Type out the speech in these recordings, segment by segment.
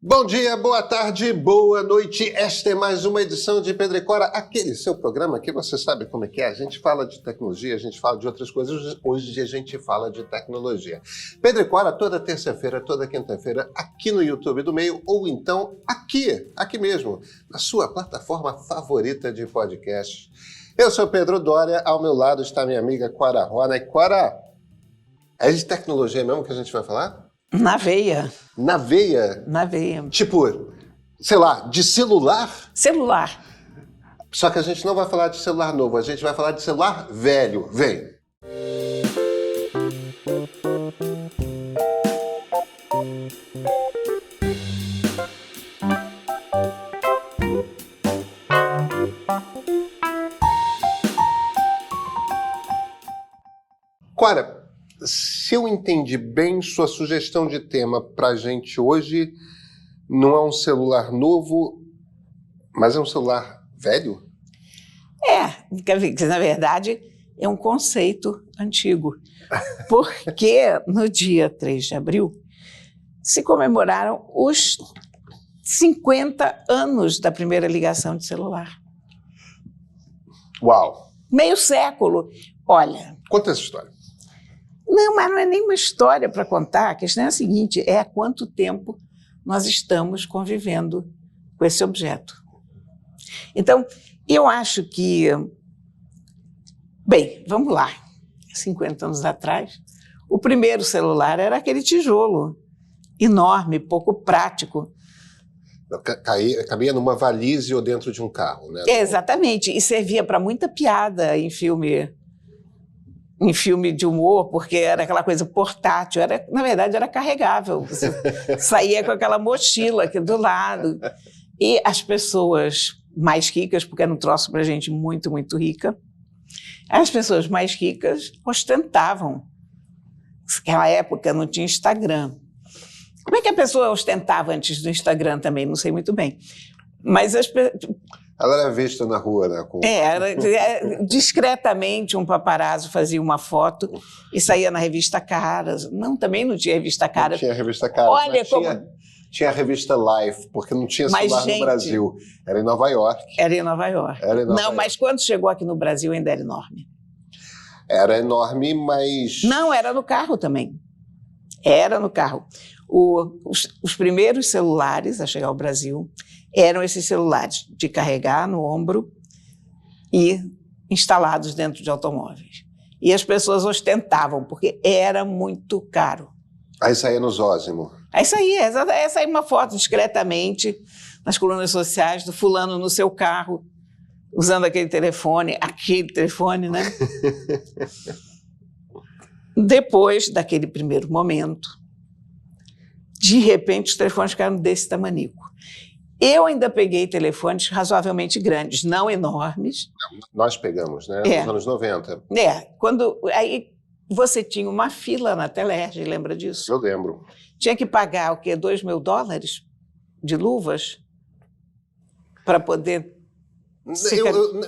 Bom dia, boa tarde, boa noite. Esta é mais uma edição de Pedro e Cora, aquele seu programa que você sabe como é que é. A gente fala de tecnologia, a gente fala de outras coisas. Hoje a gente fala de tecnologia. Pedro e Cora toda terça-feira, toda quinta-feira, aqui no YouTube do Meio, ou então aqui mesmo, na sua plataforma favorita de podcast. Eu sou Pedro Doria, ao meu lado está minha amiga Cora Rona. E Cora, é de tecnologia mesmo que a gente vai falar? Na veia. Na veia? Na veia. Tipo, sei lá, de celular? Celular. Só que a gente não vai falar de celular novo, a gente vai falar de celular velho. Vem! Cora, se eu entendi bem, sua sugestão de tema pra gente hoje não é um celular novo, mas é um celular velho? Quer ver que, na verdade, é um conceito antigo. Porque no dia 3 de abril se comemoraram os 50 anos da primeira ligação de celular. Uau! Meio século. Olha... Conta essa história. Não, mas não é nenhuma história para contar. A questão é a seguinte, é há quanto tempo nós estamos convivendo com esse objeto. Então, eu acho que... Bem, vamos lá. 50 anos atrás, o primeiro celular era aquele tijolo, enorme, pouco prático. Cabia numa valise ou dentro de um carro, né? Exatamente, e servia para muita piada em filme de humor, porque era aquela coisa portátil, na verdade era carregável, você saía com aquela mochila aqui do lado. E as pessoas mais ricas, porque era um troço para gente muito, muito rica, as pessoas mais ricas ostentavam. Naquela época não tinha Instagram. Como é que a pessoa ostentava antes do Instagram também? Não sei muito bem. Mas ela era vista na rua, né? Discretamente um paparazzo fazia uma foto e saía na revista Caras. Não, também não tinha revista Caras. Não tinha revista Caras. Olha como... Tinha a revista Life, porque não tinha celular no Brasil. Era em Nova York. Não, mas quando chegou aqui no Brasil ainda era enorme. Era enorme, mas... Não, era no carro também. Era no carro. Os primeiros celulares a chegar ao Brasil eram esses celulares de carregar no ombro e instalados dentro de automóveis. E as pessoas ostentavam, porque era muito caro. Aí saía no Zósimo. Aí saía uma foto discretamente nas colunas sociais do fulano no seu carro, usando aquele telefone, né? Depois daquele primeiro momento, de repente os telefones ficaram desse tamanico. Eu ainda peguei telefones razoavelmente grandes, não enormes. Nós pegamos, né? Nos anos 90. Aí você tinha uma fila na Telerge, lembra disso? Eu lembro. Tinha que pagar, o quê? $2.000 de luvas para poder...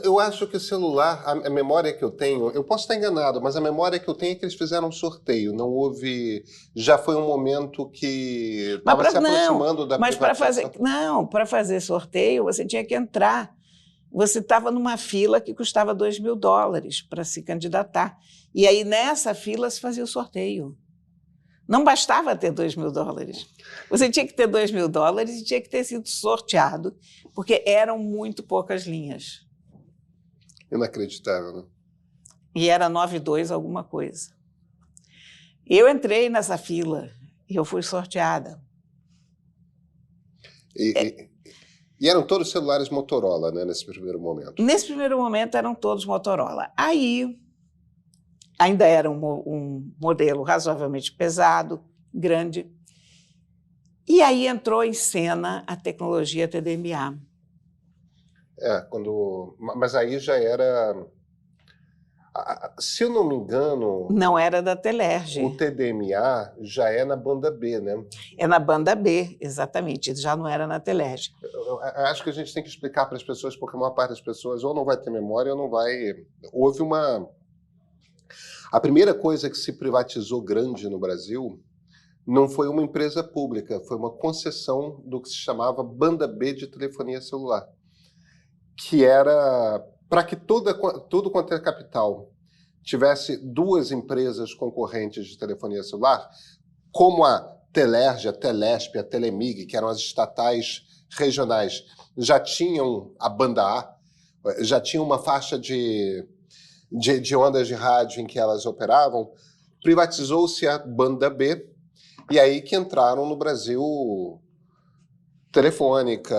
Eu acho que o celular, a memória que eu tenho, eu posso estar enganado, mas a memória que eu tenho é que eles fizeram um sorteio, não houve... Já foi um momento que estava se aproximando da privatização. Para fazer sorteio, você tinha que entrar. Você estava numa fila que custava $2.000 para se candidatar. E aí, nessa fila, se fazia o sorteio. Não bastava ter $2.000. Você tinha que ter $2.000 e tinha que ter sido sorteado, porque eram muito poucas linhas. Inacreditável, né? E era 92 alguma coisa. Eu entrei nessa fila e eu fui sorteada. E eram todos celulares Motorola, né, nesse primeiro momento? Nesse primeiro momento eram todos Motorola. Aí ainda era um modelo razoavelmente pesado, grande. E aí entrou em cena a tecnologia TDMA. Mas aí já era... Se eu não me engano... Não era da Telerge. O TDMA já é na banda B, né? É na banda B, exatamente. Já não era na Telerge. Eu acho que a gente tem que explicar para as pessoas, porque a maior parte das pessoas ou não vai ter memória ou não vai... Houve uma... A primeira coisa que se privatizou grande no Brasil não foi uma empresa pública, foi uma concessão do que se chamava banda B de telefonia celular, que era para que tudo quanto é capital tivesse duas empresas concorrentes de telefonia celular, como a Telerge, a Telesp, a Telemig, que eram as estatais regionais, já tinham a banda A, já tinham uma faixa de ondas de rádio em que elas operavam, privatizou-se a banda B, e aí que entraram no Brasil Telefônica,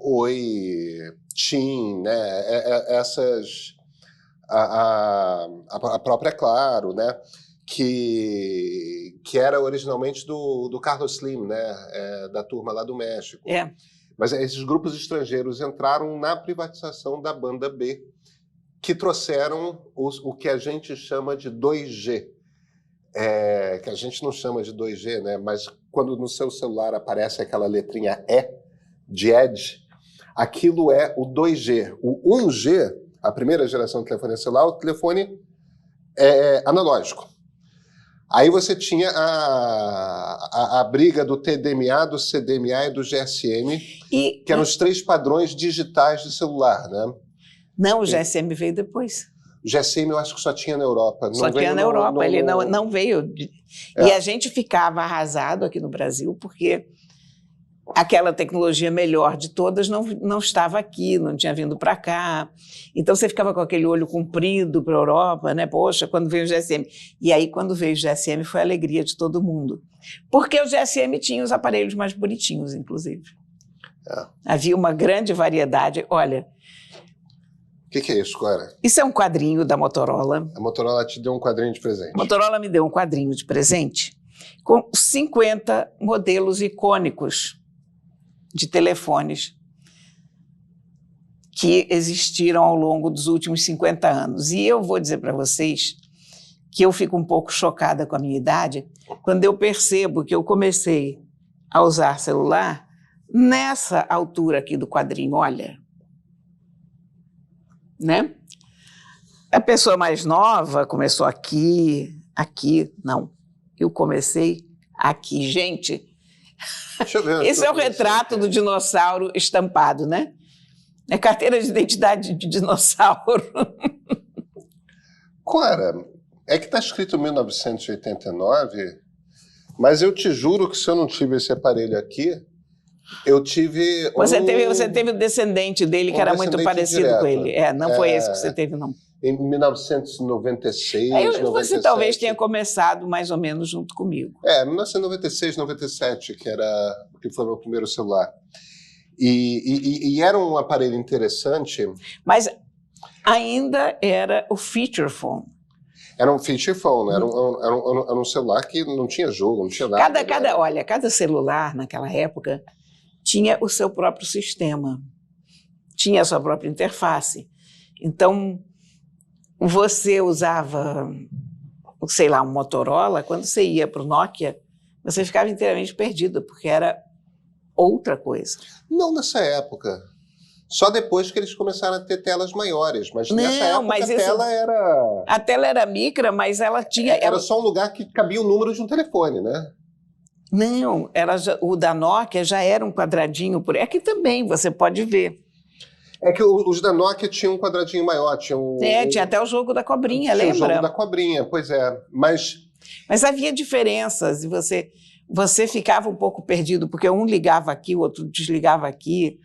Oi, TIM, né? A própria Claro, né? Que era originalmente do Carlos Slim, né? Da turma lá do México. É. Mas esses grupos estrangeiros entraram na privatização da banda B, que trouxeram o que a gente chama de 2G. Que a gente não chama de 2G, né? Mas quando no seu celular aparece aquela letrinha E, de Edge, aquilo é o 2G. O 1G, a primeira geração de telefonia celular, o telefone analógico. Aí você tinha a briga do TDMA, do CDMA e do GSM, que eram os 3 padrões digitais de celular, né? Não, o GSM veio depois. O GSM eu acho que só tinha na Europa. Só tinha na Europa, ele não veio. E a gente ficava arrasado aqui no Brasil, porque aquela tecnologia melhor de todas não estava aqui, não tinha vindo para cá. Então você ficava com aquele olho comprido para a Europa, né? Poxa, quando veio o GSM. E aí, quando veio o GSM, foi a alegria de todo mundo. Porque o GSM tinha os aparelhos mais bonitinhos, inclusive. Havia uma grande variedade. Olha... O que é isso, Clara? Isso é um quadrinho da Motorola. A Motorola te deu um quadrinho de presente. A Motorola me deu um quadrinho de presente com 50 modelos icônicos de telefones que existiram ao longo dos últimos 50 anos. E eu vou dizer para vocês que eu fico um pouco chocada com a minha idade quando eu percebo que eu comecei a usar celular nessa altura aqui do quadrinho, olha... Né? A pessoa mais nova começou aqui, não. Eu comecei aqui. Gente, deixa eu ver, esse é o retrato do dinossauro estampado, né? É carteira de identidade de dinossauro. Clara, é que está escrito 1989, mas eu te juro que se eu não tive esse aparelho aqui, eu tive... Você teve o descendente dele que era muito parecido direto. Com ele. Não foi esse que você teve, não. Em 1996, você 97. talvez tenha começado mais ou menos junto comigo. 1996, 97, que foi meu primeiro celular. E era um aparelho interessante. Mas ainda era o feature phone. Era um feature phone, era um celular que não tinha jogo, não tinha nada. Cada celular naquela época tinha o seu próprio sistema, tinha a sua própria interface. Então, você usava, sei lá, um Motorola, quando você ia para o Nokia, você ficava inteiramente perdido, porque era outra coisa. Não nessa época. Só depois que eles começaram a ter telas maiores, mas nessa época a tela era micra, mas ela tinha... Era só um lugar que cabia o número de um telefone, né? Não, o da Nokia já era um quadradinho, aqui também você pode ver. É que os da Nokia tinham um quadradinho maior, tinha até o jogo da cobrinha, lembra? Tinha o jogo da cobrinha, pois é, mas havia diferenças e você ficava um pouco perdido, porque um ligava aqui, o outro desligava aqui.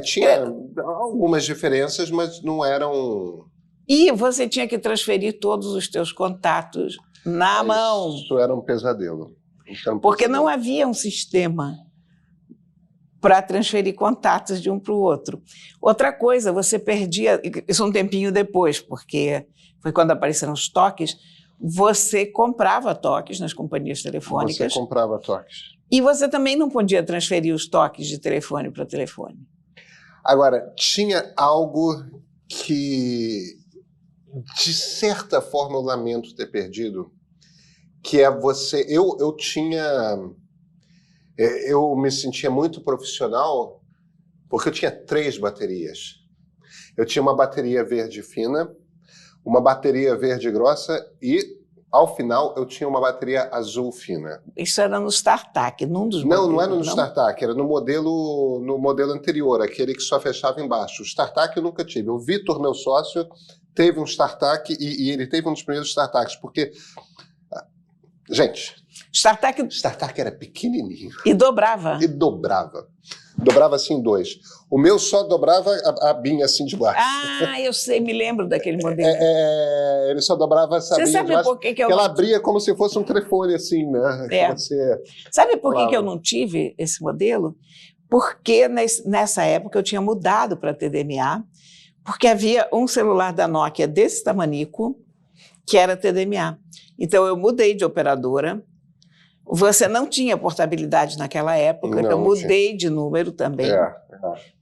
Tinha algumas diferenças, mas não eram... E você tinha que transferir todos os teus contatos na mão. Isso era um pesadelo. Porque não havia um sistema para transferir contatos de um para o outro. Outra coisa, você perdia... Isso um tempinho depois, porque foi quando apareceram os toques. Você comprava toques nas companhias telefônicas. Você comprava toques. E você também não podia transferir os toques de telefone para telefone. Agora, tinha algo que, de certa forma, eu lamento ter perdido, que é você... Eu me sentia muito profissional porque eu tinha 3 baterias. Eu tinha uma bateria verde fina, uma bateria verde grossa e Ao final, eu tinha uma bateria azul fina. Isso era no StarTAC, num dos Não, modelos, não era no não? StarTAC, era no modelo anterior, aquele que só fechava embaixo. O StarTAC eu nunca tive. O Vitor, meu sócio, teve um StarTAC e ele teve um dos primeiros StarTACs, porque... Gente, StarTAC era pequenininho. E dobrava. E dobrava. Dobrava assim em dois. O meu só dobrava a abinha assim de baixo. Ah, eu sei, me lembro daquele modelo. Ele só dobrava essa abinha Você de sabe baixo, por que eu ela não... abria como se fosse um telefone assim, né? É. Você... Sabe por que Claro. eu não tive esse modelo? Porque nessa época eu tinha mudado para TDMA, porque havia um celular da Nokia desse tamanico, que era TDMA. Então eu mudei de operadora. Você não tinha portabilidade naquela época, então Não mudei de número também,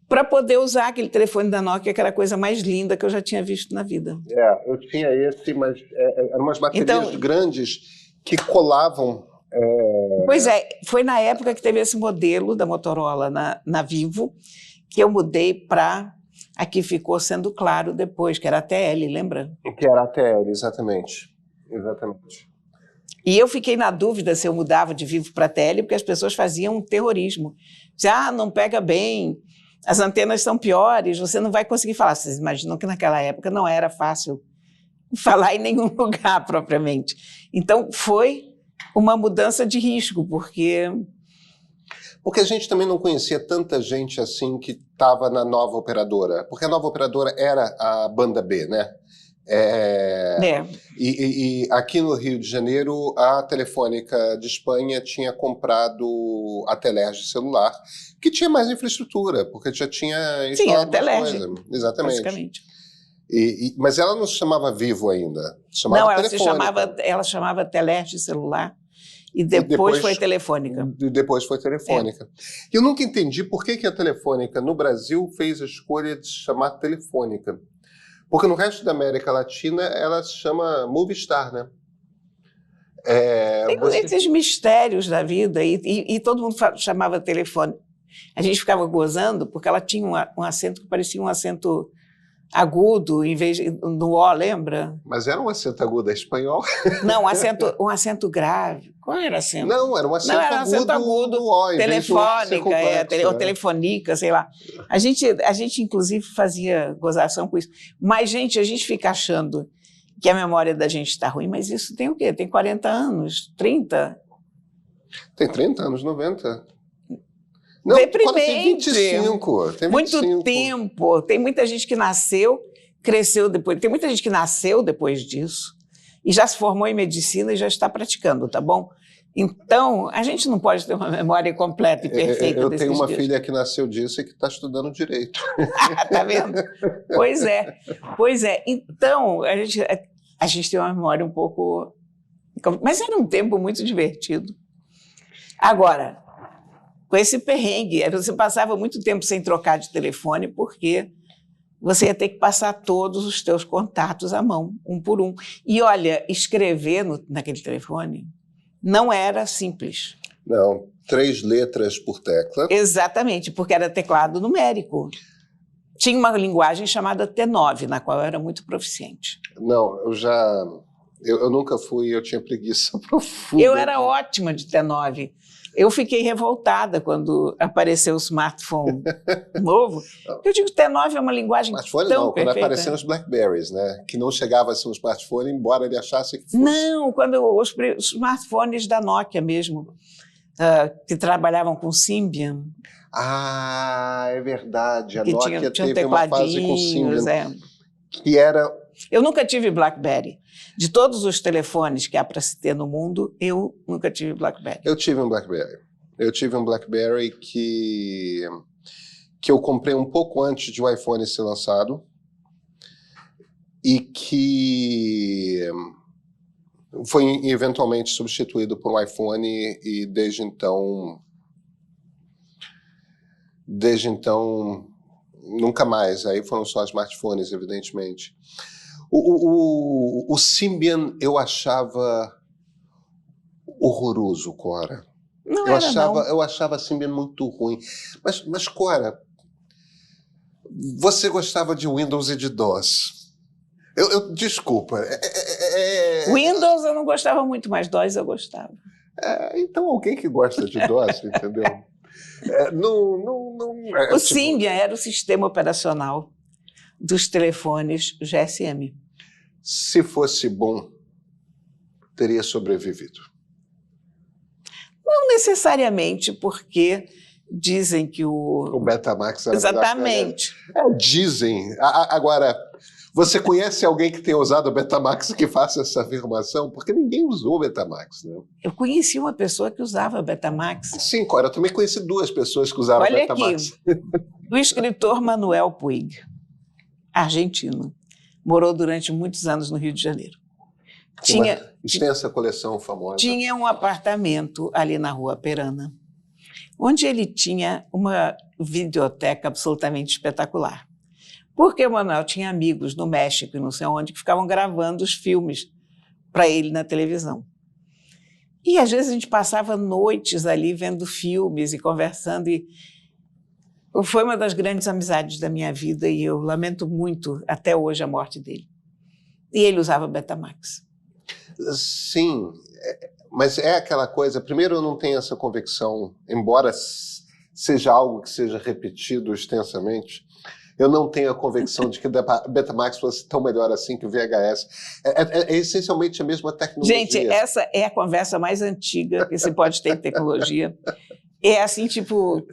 para poder usar aquele telefone da Nokia, que era a coisa mais linda que eu já tinha visto na vida. Eu tinha esse, mas eram umas baterias Então, grandes que colavam. Pois é, foi na época que teve esse modelo da Motorola na Vivo, que eu mudei para a que ficou sendo Claro depois, que era a TL, lembra? Que era a TL, exatamente. Exatamente. E eu fiquei na dúvida se eu mudava de Vivo para TL, porque as pessoas faziam um terrorismo. Dizia, não pega bem, as antenas são piores, você não vai conseguir falar. Vocês imaginam que naquela época não era fácil falar em nenhum lugar propriamente. Então foi uma mudança de risco, porque a gente também não conhecia tanta gente assim que estava na nova operadora, porque a nova operadora era a banda B, né? E aqui no Rio de Janeiro, a Telefônica de Espanha tinha comprado a Telerge celular, que tinha mais infraestrutura, porque já tinha instalado a Telerge, coisa. Exatamente. Basicamente. Mas ela não se chamava Vivo ainda. Ela chamava Telerge celular e depois foi Telefônica. E depois foi Telefônica. Eu nunca entendi por que a Telefônica no Brasil fez a escolha de se chamar Telefônica. Porque no resto da América Latina ela se chama Movistar, né? Tem esses mistérios da vida e todo mundo chamava telefone. A gente ficava gozando porque ela tinha um acento que parecia um acento agudo, em vez do O, lembra? Mas era um acento agudo, é espanhol? Não, um acento grave. Qual era o acento? Não, era um acento agudo do O, telefônica, ou telefonica, sei lá. A gente, inclusive, fazia gozação com isso. Mas, gente, a gente fica achando que a memória da gente está ruim, mas isso tem o quê? Tem 40 anos, 30? Tem 30 anos, 90. Não, tem 25. Tem 25. Muito tempo. Tem muita gente que nasceu, cresceu depois. Tem muita gente que nasceu depois disso e já se formou em medicina e já está praticando, tá bom? Então, a gente não pode ter uma memória completa e perfeita Eu desses tenho uma dias. Filha que nasceu disso e que está estudando direito. Tá vendo? Pois é. Então, a gente tem uma memória um pouco... Mas era um tempo muito divertido. Agora, com esse perrengue, você passava muito tempo sem trocar de telefone porque você ia ter que passar todos os teus contatos à mão, um por um. E olha, escrever naquele telefone não era simples. Não, 3 letras por tecla. Exatamente, porque era teclado numérico. Tinha uma linguagem chamada T9, na qual eu era muito proficiente. Não, eu nunca fui, eu tinha preguiça profunda. Eu era ótima de T9. Eu fiquei revoltada quando apareceu o smartphone novo. Eu digo que T9 é uma linguagem smartphone tão não, perfeita. quando apareceram os Blackberries, né? Que não chegava a ser um smartphone, embora ele achasse que fosse. Não, quando os smartphones da Nokia mesmo, que trabalhavam com Symbian. Ah, é verdade. A que Nokia tinha teve uma fase com Symbian, que era... Eu nunca tive BlackBerry. De todos os telefones que há para se ter no mundo, eu nunca tive BlackBerry. Eu tive um BlackBerry. Eu tive um BlackBerry que eu comprei um pouco antes de o iPhone ser lançado e que foi eventualmente substituído por um iPhone e desde então nunca mais. Aí foram só smartphones, evidentemente. O Symbian eu achava horroroso, Cora. Eu achava Symbian muito ruim. Mas, Cora, você gostava de Windows e de DOS. Desculpa. Windows eu não gostava muito, mas DOS eu gostava. Então, alguém que gosta de DOS, entendeu? O Symbian era o sistema operacional dos telefones GSM. Se fosse bom, teria sobrevivido. Não necessariamente, porque dizem que o Betamax era exatamente. Dizem. Agora, você conhece alguém que tenha usado o Betamax que faça essa afirmação? Porque ninguém usou o Betamax, né? Eu conheci uma pessoa que usava Betamax. Sim, Cora, eu também conheci 2 pessoas que usaram Olha Betamax. Aqui, o escritor Manuel Puig, argentino, morou durante muitos anos no Rio de Janeiro. Tinha uma extensa coleção famosa. Tinha um apartamento ali na Rua Perana, onde ele tinha uma videoteca absolutamente espetacular. Porque o Manuel tinha amigos no México e não sei onde que ficavam gravando os filmes para ele na televisão. E às vezes a gente passava noites ali vendo filmes e conversando. E foi uma das grandes amizades da minha vida e eu lamento muito até hoje a morte dele. E ele usava Betamax. Sim, mas é aquela coisa, primeiro eu não tenho essa convicção, embora seja algo que seja repetido extensamente, eu não tenho a convicção de que o Betamax fosse tão melhor assim que o VHS. É essencialmente a mesma tecnologia. Gente, essa é a conversa mais antiga que se pode ter em tecnologia. É assim, tipo,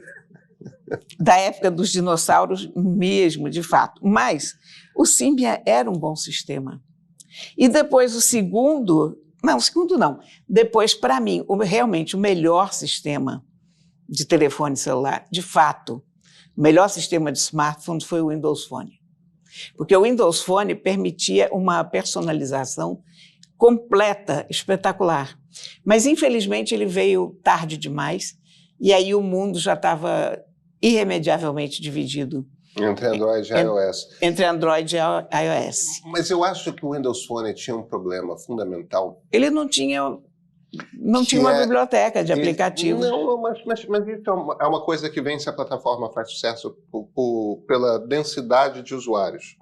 da época dos dinossauros mesmo, de fato. Mas o Symbian era um bom sistema. E depois o segundo não. Depois, para mim, realmente o melhor sistema de telefone celular, de fato, o melhor sistema de smartphone foi o Windows Phone. Porque o Windows Phone permitia uma personalização completa, espetacular. Mas, infelizmente, ele veio tarde demais e aí o mundo já estava irremediavelmente dividido. Entre Android e iOS. Entre Android e iOS. Mas eu acho que o Windows Phone tinha um problema fundamental. Ele não tinha uma biblioteca de aplicativos. Não, mas isso é uma coisa que vem se a plataforma faz sucesso pela densidade de usuários.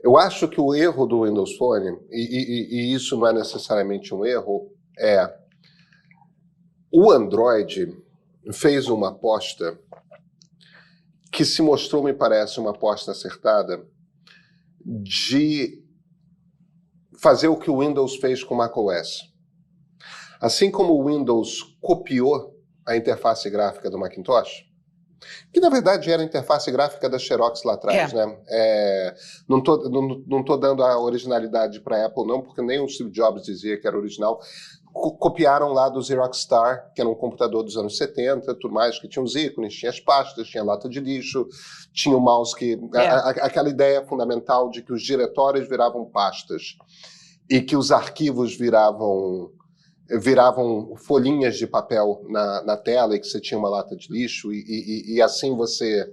Eu acho que o erro do Windows Phone, e isso não é necessariamente um erro, o Android fez uma aposta que se mostrou, me parece, uma aposta acertada de fazer o que o Windows fez com o macOS. Assim como o Windows copiou a interface gráfica do Macintosh, que na verdade era a interface gráfica da Xerox lá atrás, né? Não tô dando a originalidade para a Apple, não, porque nem o Steve Jobs dizia que era original. Copiaram lá do Xerox Star, que era um computador dos anos 70, tudo mais, que tinha os ícones, tinha as pastas, tinha lata de lixo, tinha o mouse que... Aquela ideia fundamental de que os diretórios viravam pastas e que os arquivos viravam folhinhas de papel na tela e que você tinha uma lata de lixo e assim você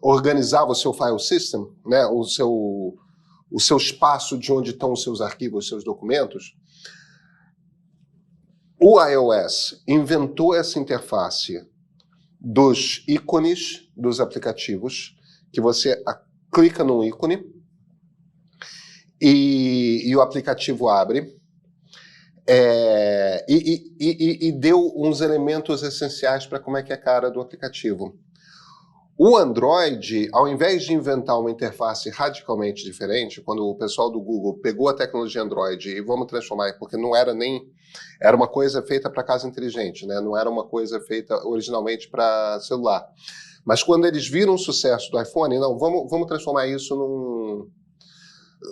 organizava o seu file system, né, o seu espaço de onde estão os seus arquivos, os seus documentos. O iOS inventou essa interface dos ícones dos aplicativos, que você clica num ícone e o aplicativo abre, e deu uns elementos essenciais para como é que é a cara do aplicativo. O Android, ao invés de inventar uma interface radicalmente diferente, quando o pessoal do Google pegou a tecnologia Android e vamos transformar, porque não era era uma coisa feita para casa inteligente, né? Não era uma coisa feita originalmente para celular. Mas quando eles viram o sucesso do iPhone, não, vamos transformar isso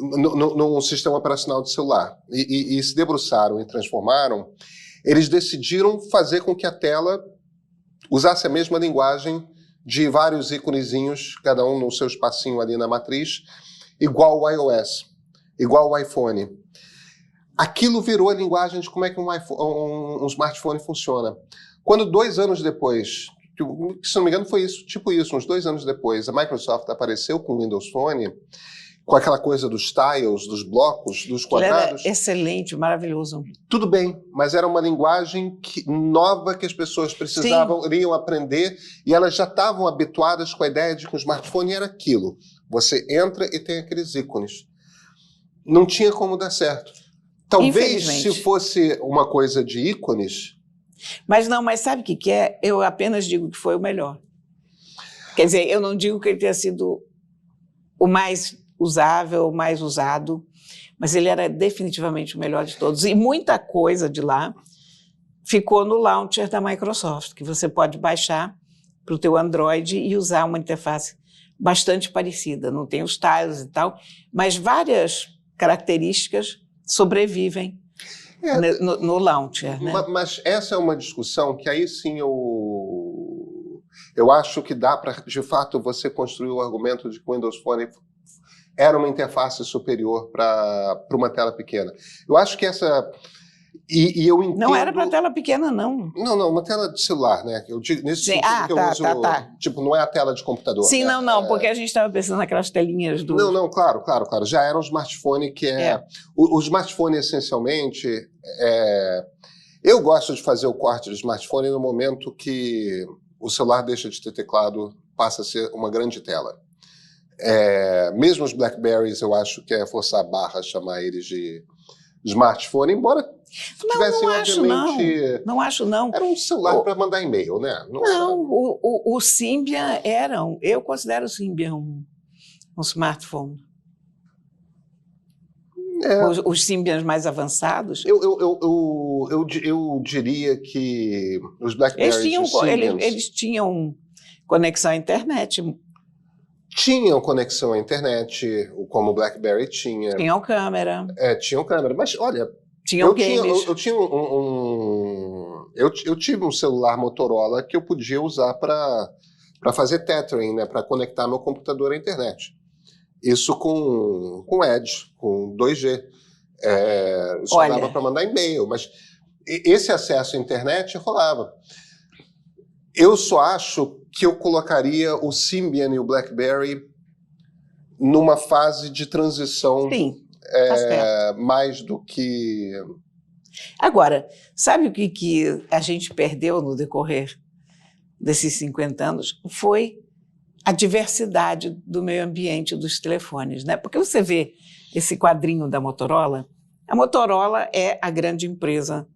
num sistema operacional de celular. E se debruçaram e transformaram, eles decidiram fazer com que a tela usasse a mesma linguagem de vários íconezinhos, cada um no seu espacinho ali na matriz, igual o iOS, igual o iPhone. Aquilo virou a linguagem de como é que um smartphone funciona. Quando 2 anos depois, se não me engano foi isso, uns 2 anos depois, a Microsoft apareceu com o Windows Phone, com aquela coisa dos tiles, dos blocos, dos quadrados. Era excelente, maravilhoso. Tudo bem, mas era uma linguagem nova que as pessoas iriam aprender e elas já estavam habituadas com a ideia de que o smartphone era aquilo. Você entra e tem aqueles ícones. Não tinha como dar certo. Talvez Infelizmente. se fosse uma coisa de ícones... Mas sabe o que é? Eu apenas digo que foi o melhor. Quer dizer, eu não digo que ele tenha sido o mais usável, o mais usado, mas ele era definitivamente o melhor de todos. E muita coisa de lá ficou no launcher da Microsoft, que você pode baixar para o teu Android e usar uma interface bastante parecida. Não tem os tiles e tal, mas várias características sobrevivem no launcher. Né? Mas essa é uma discussão que aí sim eu acho que dá para, de fato, você construir o argumento de que o Windows Phone era uma interface superior para uma tela pequena. Eu acho que essa... E eu entendo... Não era para tela pequena, não. Não, uma tela de celular, né? Eu digo, nesse Sim. sentido que eu uso... Tipo, não é a tela de computador. Sim, né? porque a gente estava pensando naquelas telinhas do... Não, claro. Já era um smartphone que O smartphone, essencialmente... Eu gosto de fazer o corte do smartphone no momento que o celular deixa de ter teclado, passa a ser uma grande tela. Mesmo os BlackBerrys, eu acho que é forçar a barra chamar eles de smartphone, embora tivessem, obviamente... Não acho, não. Era um celular para mandar e-mail, né? O Symbian eu considero o Symbian um smartphone. Os Symbians mais avançados. Eu diria que os BlackBerrys eles tinham conexão à internet. Tinham conexão à internet, como o BlackBerry tinha. Tinham câmera. Tinham câmera, mas olha... Tinham games. Eu tive um celular Motorola que eu podia usar para fazer tethering, né, para conectar meu computador à internet. Isso com Edge, com 2G. Só dava para mandar e-mail, mas esse acesso à internet rolava. Eu só acho que eu colocaria o Symbian e o BlackBerry numa fase de transição. Sim, tá certo. Mais do que... Agora, sabe o que a gente perdeu no decorrer desses 50 anos? Foi a diversidade do meio ambiente dos telefones, né? Porque você vê esse quadrinho da Motorola, a Motorola é a grande empresa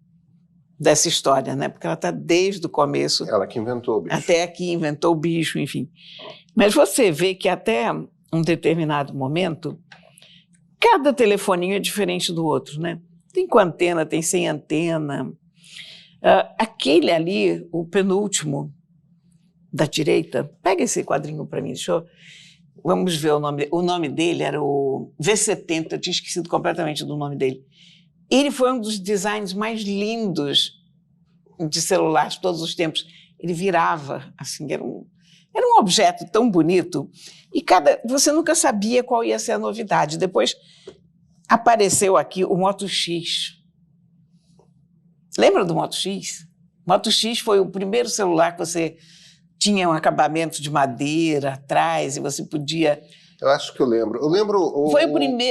dessa história, né? Porque ela está desde o começo... Ela que inventou o bicho. Até aqui, inventou o bicho, enfim. Mas você vê que até um determinado momento, cada telefoninho é diferente do outro, né? Tem com antena, tem sem antena. Aquele ali, o penúltimo da direita, pega esse quadrinho para mim, vamos ver o nome. O nome dele era o V70, eu tinha esquecido completamente do nome dele. Ele foi um dos designs mais lindos de celular de todos os tempos. Ele virava, assim, era um objeto tão bonito. E você nunca sabia qual ia ser a novidade. Depois apareceu aqui o Moto X. Lembra do Moto X? O Moto X foi o primeiro celular que você tinha um acabamento de madeira atrás e você podia... Eu acho que eu lembro. Foi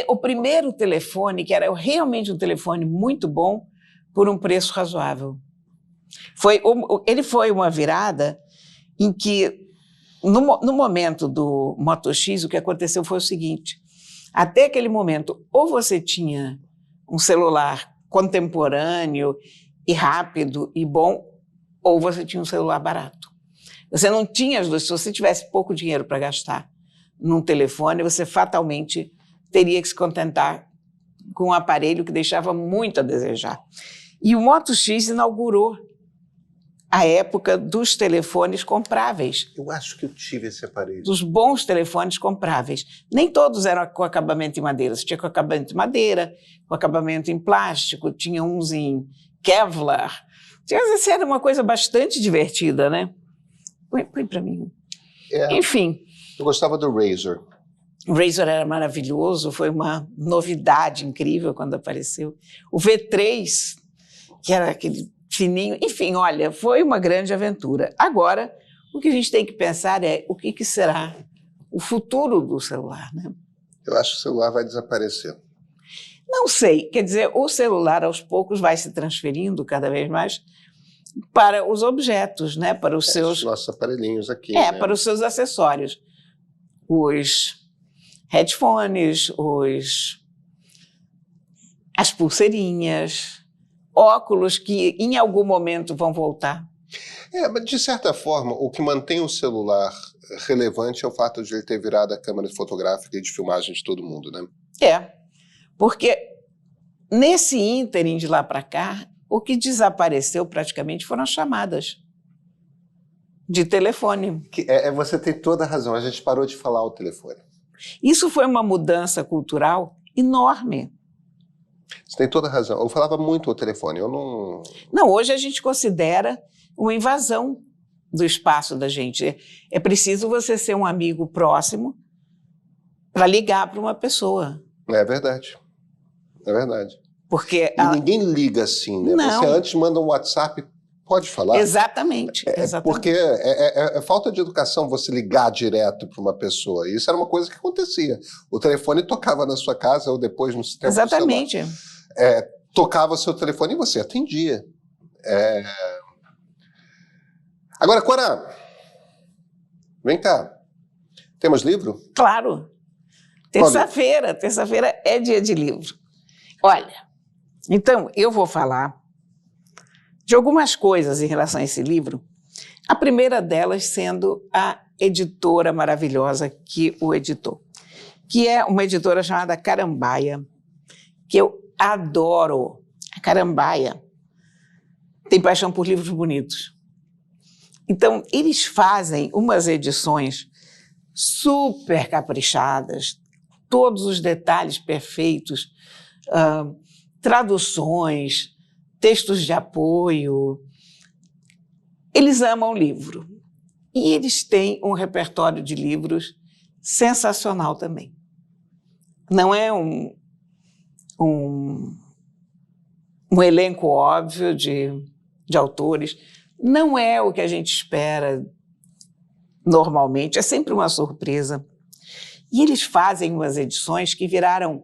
o primeiro telefone que era realmente um telefone muito bom por um preço razoável. Ele foi uma virada em que, no momento do Moto X, o que aconteceu foi o seguinte: até aquele momento, ou você tinha um celular contemporâneo e rápido e bom, ou você tinha um celular barato. Você não tinha as duas. Se você tivesse pouco dinheiro para gastar num telefone, você fatalmente teria que se contentar com um aparelho que deixava muito a desejar. E o Moto X inaugurou a época dos telefones compráveis. Eu acho que eu tive esse aparelho. Dos bons telefones compráveis. Nem todos eram com acabamento em madeira. Você tinha com acabamento em madeira, com acabamento em plástico, tinha uns em Kevlar. Essa era uma coisa bastante divertida, né? Põe para mim. Enfim. Eu gostava do Razr. O Razr era maravilhoso, foi uma novidade incrível quando apareceu. O V3, que era aquele fininho. Enfim, olha, foi uma grande aventura. Agora, o que a gente tem que pensar é o que será o futuro do celular, né? Eu acho que o celular vai desaparecer. Não sei. Quer dizer, o celular, aos poucos, vai se transferindo cada vez mais para os objetos, né? Para os seus... Os nossos aparelhinhos aqui. Né? Para os seus acessórios. Os headphones, as pulseirinhas, óculos que em algum momento vão voltar. Mas de certa forma, o que mantém o celular relevante é o fato de ele ter virado a câmera fotográfica e de filmagem de todo mundo, né? Porque nesse ínterim de lá para cá, o que desapareceu praticamente foram as chamadas de telefone. Você tem toda a razão, a gente parou de falar o telefone. Isso foi uma mudança cultural enorme. Você tem toda a razão. Eu falava muito o telefone, eu não... Não, hoje a gente considera uma invasão do espaço da gente. É preciso você ser um amigo próximo para ligar para uma pessoa. É verdade. É verdade. Porque ninguém liga assim, né? Não. Você antes manda um WhatsApp, pode falar. Exatamente. Porque é falta de educação você ligar direto para uma pessoa. Isso era uma coisa que acontecia. O telefone tocava na sua casa ou depois no sistema. Exatamente. Tocava seu telefone e você atendia. Agora, Cora, vem cá. Temos livro? Claro. Terça-feira é dia de livro. Olha, então eu vou falar de algumas coisas em relação a esse livro. A primeira delas sendo a editora maravilhosa que o editou, que é uma editora chamada Carambaia, que eu adoro. A Carambaia tem paixão por livros bonitos. Então, eles fazem umas edições super caprichadas, todos os detalhes perfeitos, traduções, textos de apoio. Eles amam livro. E eles têm um repertório de livros sensacional também. Não é um elenco óbvio de autores, não é o que a gente espera normalmente, é sempre uma surpresa. E eles fazem umas edições que viraram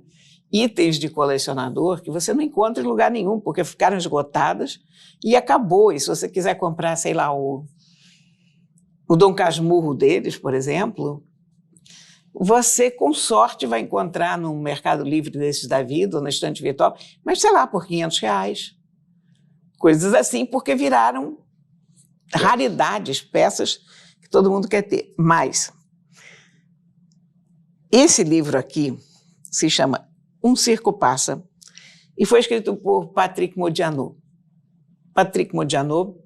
itens de colecionador que você não encontra em lugar nenhum, porque ficaram esgotadas e acabou. E se você quiser comprar, sei lá, o Dom Casmurro deles, por exemplo, você, com sorte, vai encontrar num Mercado Livre desses da vida, ou na estante virtual, mas, sei lá, por R$500. Coisas assim, porque viraram raridades, peças que todo mundo quer ter. Mas esse livro aqui se chama Um Circo Passa e foi escrito por Patrick Modiano. Patrick Modiano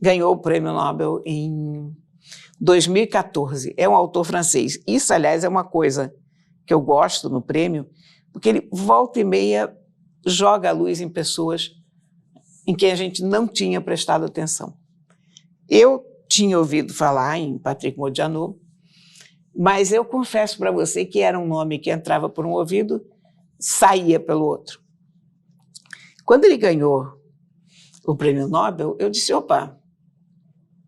ganhou o Prêmio Nobel em 2014. É um autor francês. Isso, aliás, é uma coisa que eu gosto no prêmio, porque ele, volta e meia, joga a luz em pessoas em quem a gente não tinha prestado atenção. Eu tinha ouvido falar em Patrick Modiano, mas eu confesso para você que era um nome que entrava por um ouvido, saía pelo outro. Quando ele ganhou o Prêmio Nobel, eu disse, opa,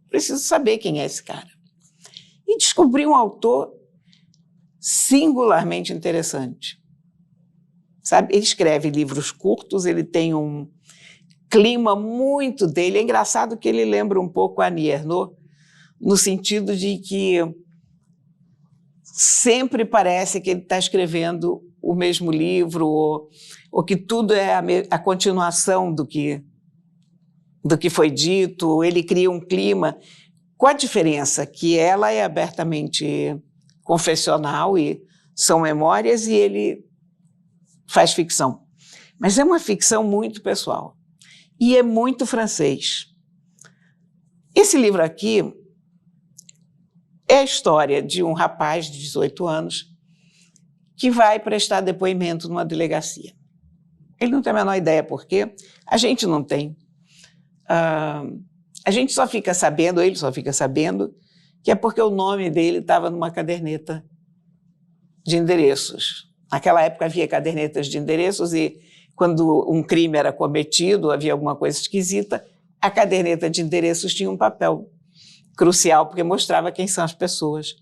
preciso saber quem é esse cara. E descobri um autor singularmente interessante. Sabe? Ele escreve livros curtos, ele tem um clima muito dele. É engraçado que ele lembra um pouco a Annie Ernaux, no sentido de que sempre parece que ele está escrevendo o mesmo livro, ou que tudo é a continuação do que foi dito. Ele cria um clima, com a diferença que ela é abertamente confessional e são memórias, e ele faz ficção. Mas é uma ficção muito pessoal. E é muito francês. Esse livro aqui é a história de um rapaz de 18 anos que vai prestar depoimento numa delegacia. Ele não tem a menor ideia por quê. A gente não tem. A gente só fica sabendo, ele só fica sabendo, que é porque o nome dele estava numa caderneta de endereços. Naquela época havia cadernetas de endereços e quando um crime era cometido, havia alguma coisa esquisita, a caderneta de endereços tinha um papel crucial, porque mostrava quem são as pessoas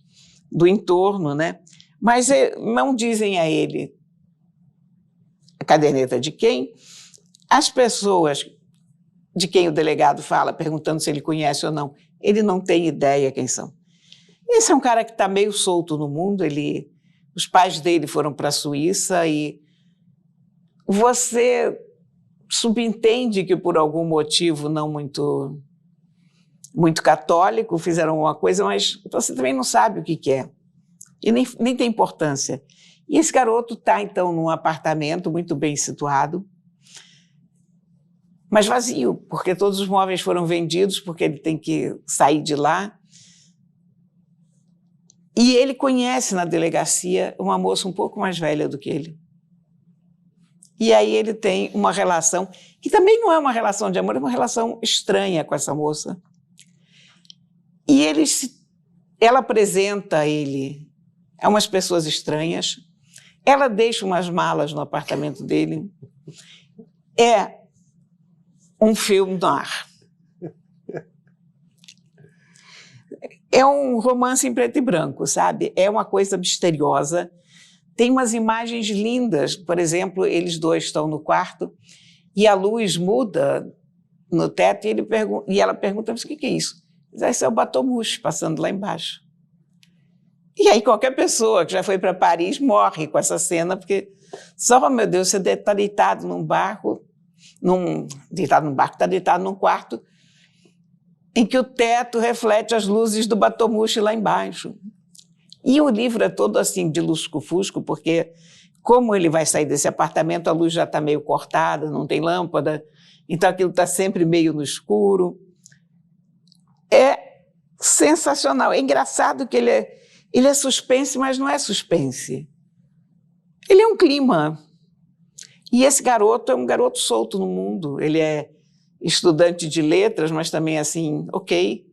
do entorno, né? Mas não dizem a ele a caderneta de quem. As pessoas de quem o delegado fala, perguntando se ele conhece ou não, ele não tem ideia quem são. Esse é um cara que está meio solto no mundo. Os pais dele foram para a Suíça e você subentende que por algum motivo não muito católico fizeram uma coisa, mas você também não sabe o que é. E nem tem importância. E esse garoto está, então, num apartamento muito bem situado, mas vazio, porque todos os móveis foram vendidos, porque ele tem que sair de lá. E ele conhece na delegacia uma moça um pouco mais velha do que ele. E aí ele tem uma relação, que também não é uma relação de amor, é uma relação estranha com essa moça. E ela apresenta ele a umas pessoas estranhas, ela deixa umas malas no apartamento dele. É um filme noir. É um romance em preto e branco, sabe? É uma coisa misteriosa. Tem umas imagens lindas. Por exemplo, eles dois estão no quarto e a luz muda no teto e ela pergunta, mas o que é isso? Esse é o Batomushi passando lá embaixo. E aí qualquer pessoa que já foi para Paris morre com essa cena, porque só, meu Deus, você está deitado num barco, está deitado num quarto em que o teto reflete as luzes do Batomushi lá embaixo. E o livro é todo assim de lusco-fusco, porque como ele vai sair desse apartamento, a luz já está meio cortada, não tem lâmpada, então aquilo está sempre meio no escuro. É sensacional. É engraçado que ele é suspense, mas não é suspense. Ele é um clima. E esse garoto é um garoto solto no mundo. Ele é estudante de letras, mas também assim, ok.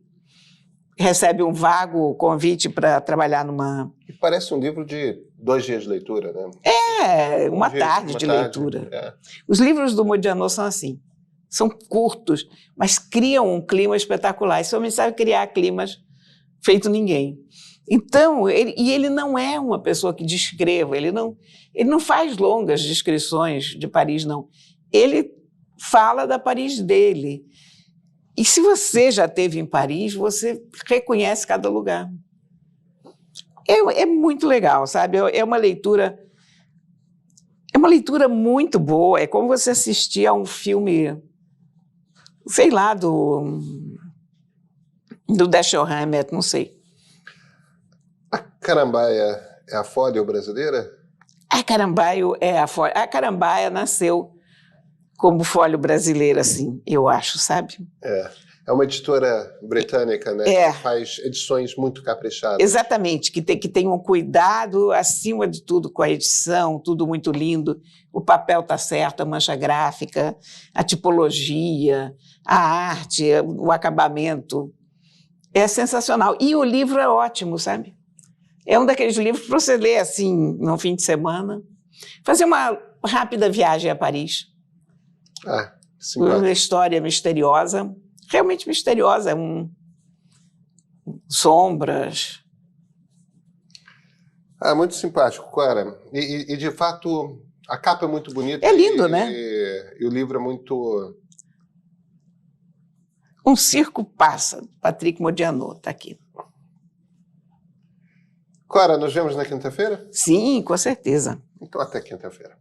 Recebe um vago convite para trabalhar numa... E parece um livro de 2 dias de leitura, né? É, uma tarde de leitura. É. Os livros do Modiano são assim. São curtos, mas criam um clima espetacular. Esse homem sabe criar climas feito ninguém. Então, ele não é uma pessoa que descreva, ele não faz longas descrições de Paris, não. Ele fala da Paris dele. E se você já esteve em Paris, você reconhece cada lugar. É muito legal, sabe? É uma leitura muito boa. É como você assistir a um filme, sei lá, do Dashiell Hammett, não sei. A Carambaia é a Folio brasileira? A Carambaio é a Folio. A Carambaia nasceu como Folio brasileira, assim, eu acho, sabe? É uma editora britânica, né? É. Que faz edições muito caprichadas. Exatamente, que tem um cuidado, acima de tudo, com a edição, tudo muito lindo. O papel está certo, a mancha gráfica, a tipologia, a arte, o acabamento. É sensacional. E o livro é ótimo, sabe? É um daqueles livros para você ler assim, no fim de semana. Fazer uma rápida viagem a Paris. Simpático. Uma história misteriosa, realmente misteriosa. Sombras. Muito simpático, Clara. E, de fato, a capa é muito bonita. É lindo, né? E o livro é muito... Um Circo Passa, Patrick Modiano, está aqui. Clara, nos vemos na quinta-feira? Sim, com certeza. Então até quinta-feira.